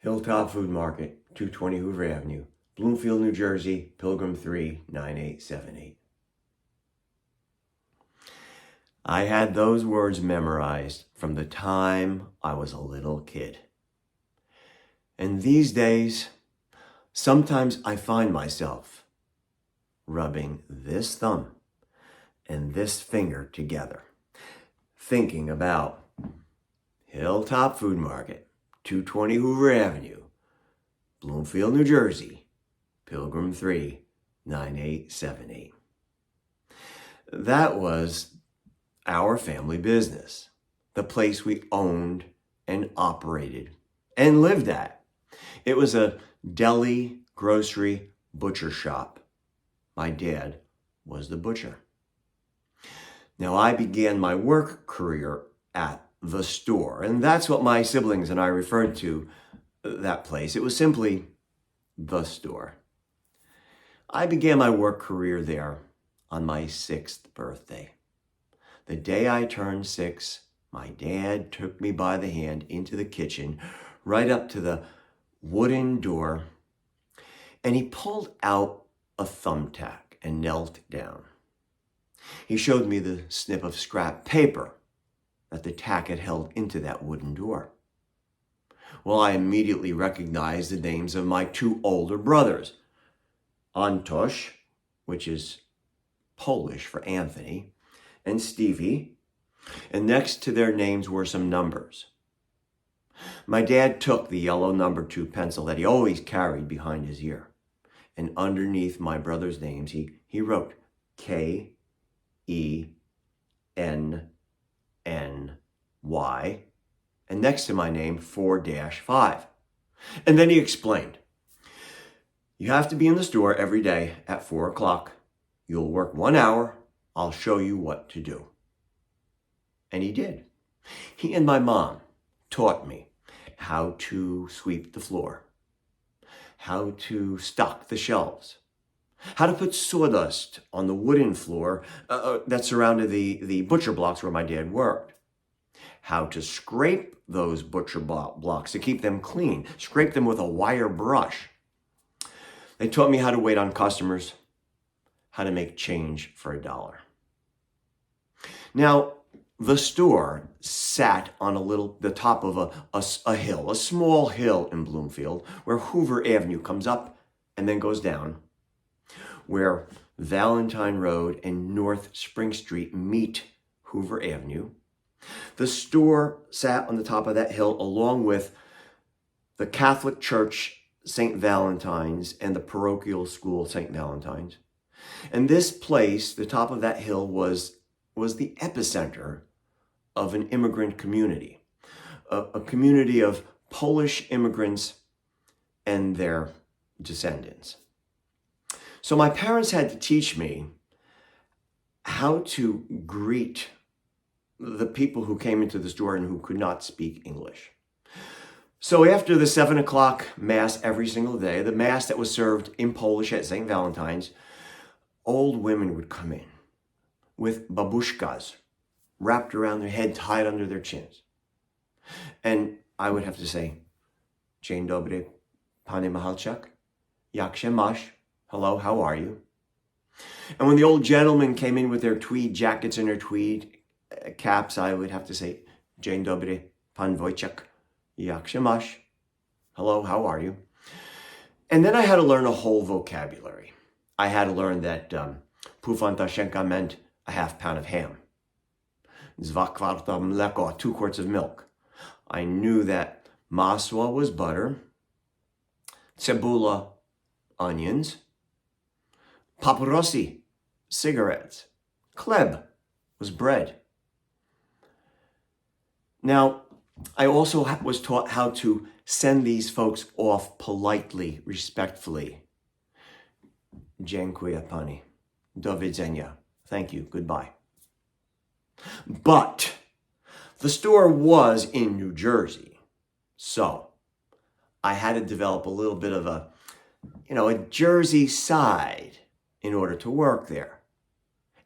Hilltop Food Market, 220 Hoover Avenue, Bloomfield, New Jersey, Pilgrim 39878. I had those words memorized from the time I was a little kid. And these days, sometimes I find myself rubbing this thumb and this finger together, thinking about Hilltop Food Market, 220 Hoover Avenue, Bloomfield, New Jersey, Pilgrim 39878. That was our family business, the place we owned and operated and lived at. It was a deli, grocery, butcher shop. My dad was the butcher. Now, I began my work career at the store, and that's what my siblings and I referred to that place. It was simply the store. I began my work career there on my 6th birthday. The day I turned 6, my dad took me by the hand into the kitchen, right up to the wooden door, and he pulled out a thumbtack and knelt down. He showed me the snip of scrap paper that the tack had held into that wooden door. Well, I immediately recognized the names of my 2 older brothers, Antosh, which is Polish for Anthony, and Stevie, and next to their names were some numbers. My dad took the yellow number 2 pencil that he always carried behind his ear, and underneath my brothers' names, he wrote K-E-N-N-Y, and next to my name, 4-5. And then he explained, you have to be in the store every day at 4 o'clock. You'll work 1 hour. I'll show you what to do. And he did. He and my mom taught me how to sweep the floor, how to stock the shelves, how to put sawdust on the wooden floor that surrounded the butcher blocks where my dad worked, how to scrape those butcher blocks to keep them clean, scrape them with a wire brush. They taught me how to wait on customers, how to make change for $1. Now, the store sat on the top of a hill, a small hill in Bloomfield, where Hoover Avenue comes up and then goes down, where Valentine Road and North Spring Street meet Hoover Avenue. The store sat on the top of that hill along with the Catholic Church St. Valentine's and the parochial school St. Valentine's. And this place, the top of that hill, was the epicenter of an immigrant community, a community of Polish immigrants and their descendants. So my parents had to teach me how to greet the people who came into the store and who could not speak English. So after the 7 o'clock Mass every single day, the Mass that was served in Polish at St. Valentine's, old women would come in with babushkas wrapped around their head, tied under their chins. And I would have to say, Dzień dobry, Panie Michalczak, jak się masz? Hello, how are you? And when the old gentlemen came in with their tweed jackets and their tweed caps, I would have to say, Dzień dobry, Pan Wojciech, jak się masz? Hello, how are you? And then I had to learn a whole vocabulary. I had to learn that pół fanta shenka meant a half pound of ham. 2 kwarta mleko, 2 quarts of milk. I knew that masło was butter, cebula, onions, papyrosy, cigarettes, chleb was bread. Now, I also was taught how to send these folks off politely, respectfully. Dziękuję pani. Do widzenia. Thank you. Goodbye. But the store was in New Jersey. So I had to develop a little bit of a Jersey side in order to work there.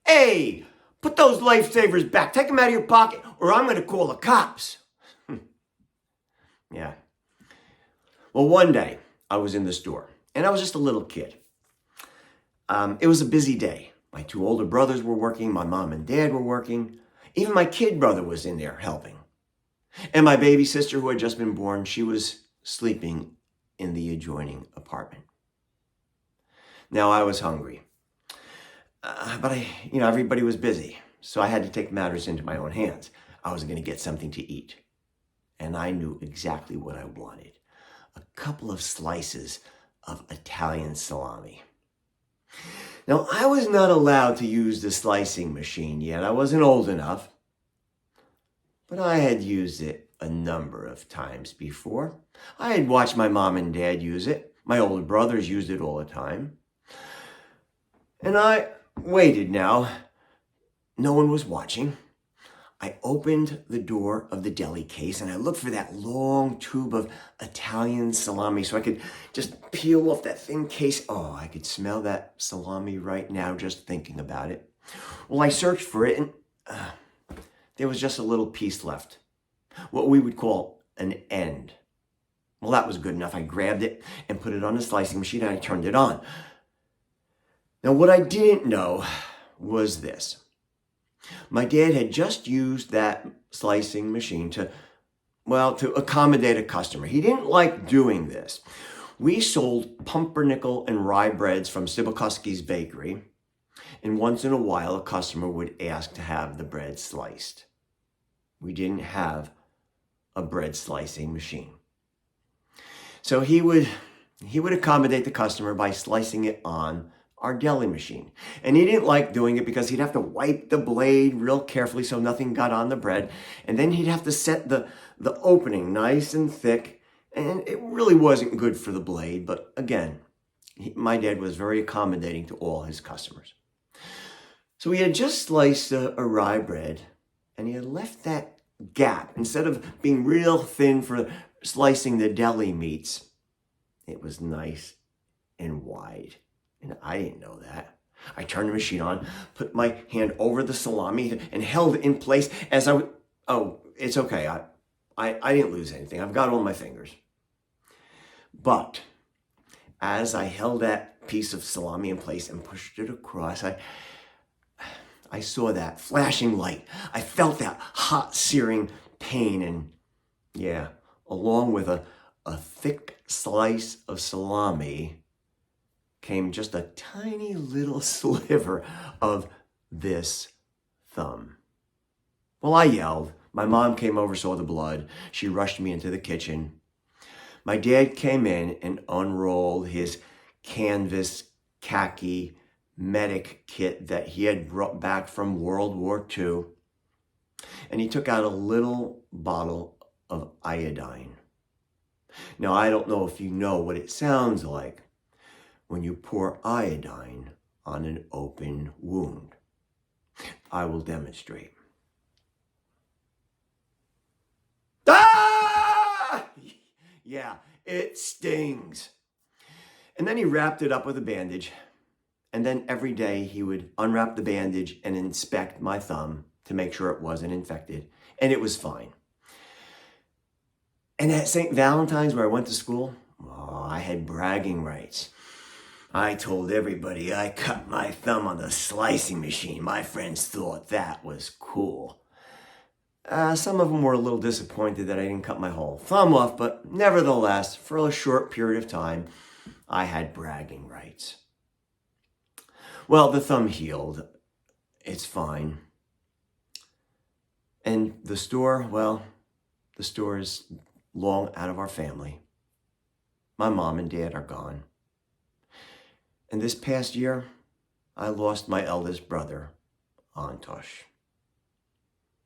Hey, put those lifesavers back. Take them out of your pocket or I'm going to call the cops. Yeah. Well, one day I was in the store and I was just a little kid. It was a busy day. My two older brothers were working. My mom and dad were working. Even my kid brother was in there helping. And my baby sister, who had just been born, she was sleeping in the adjoining apartment. Now, I was hungry. But everybody was busy. So I had to take matters into my own hands. I was going to get something to eat. And I knew exactly what I wanted. A couple of slices of Italian salami. Now, I was not allowed to use the slicing machine yet. I wasn't old enough. But I had used it a number of times before. I had watched my mom and dad use it. My older brothers used it all the time. And I waited now. No one was watching. I opened the door of the deli case and I looked for that long tube of Italian salami so I could just peel off that thin case. Oh, I could smell that salami right now just thinking about it. Well, I searched for it and there was just a little piece left. What we would call an end. Well, that was good enough. I grabbed it and put it on the slicing machine and I turned it on. Now, what I didn't know was this. My dad had just used that slicing machine to accommodate a customer. He didn't like doing this. We sold pumpernickel and rye breads from Sibokuski's bakery, and once in a while a customer would ask to have the bread sliced. We didn't have a bread slicing machine. So he would accommodate the customer by slicing it on our deli machine. And he didn't like doing it because he'd have to wipe the blade real carefully so nothing got on the bread. And then he'd have to set the opening nice and thick. And it really wasn't good for the blade. But again, my dad was very accommodating to all his customers. So he had just sliced a rye bread and he had left that gap. Instead of being real thin for slicing the deli meats, it was nice and wide. And I didn't know that. I turned the machine on, put my hand over the salami and held it in place as I would. Oh, it's okay. I didn't lose anything. I've got all my fingers. But as I held that piece of salami in place and pushed it across, I saw that flashing light. I felt that hot, searing pain. And yeah, along with a thick slice of salami came just a tiny little sliver of this thumb. Well, I yelled. My mom came over, saw the blood. She rushed me into the kitchen. My dad came in and unrolled his canvas khaki medic kit that he had brought back from World War II. And he took out a little bottle of iodine. Now, I don't know if you know what it sounds like when you pour iodine on an open wound. I will demonstrate. Ah! Yeah, it stings. And then he wrapped it up with a bandage. And then every day he would unwrap the bandage and inspect my thumb to make sure it wasn't infected. And it was fine. And at St. Valentine's, where I went to school, I had bragging rights. I told everybody I cut my thumb on the slicing machine. My friends thought that was cool. Some of them were a little disappointed that I didn't cut my whole thumb off, but nevertheless, for a short period of time, I had bragging rights. Well, the thumb healed. It's fine. And the store is long out of our family. My mom and dad are gone. And this past year, I lost my eldest brother, Antosh.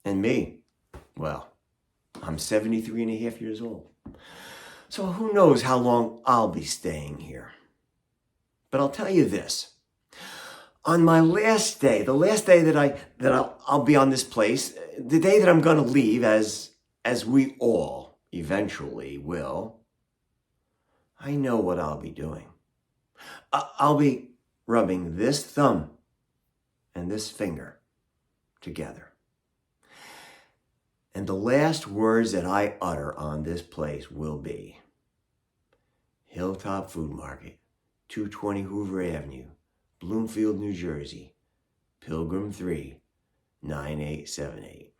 And me, well, I'm 73 and a half years old. So who knows how long I'll be staying here. But I'll tell you this. On my last day, the last day that I'll be on this place, the day that I'm going to leave, as we all eventually will, I know what I'll be doing. I'll be rubbing this thumb and this finger together. And the last words that I utter on this place will be, Hilltop Food Market, 220 Hoover Avenue, Bloomfield, New Jersey, Pilgrim 3, 9878.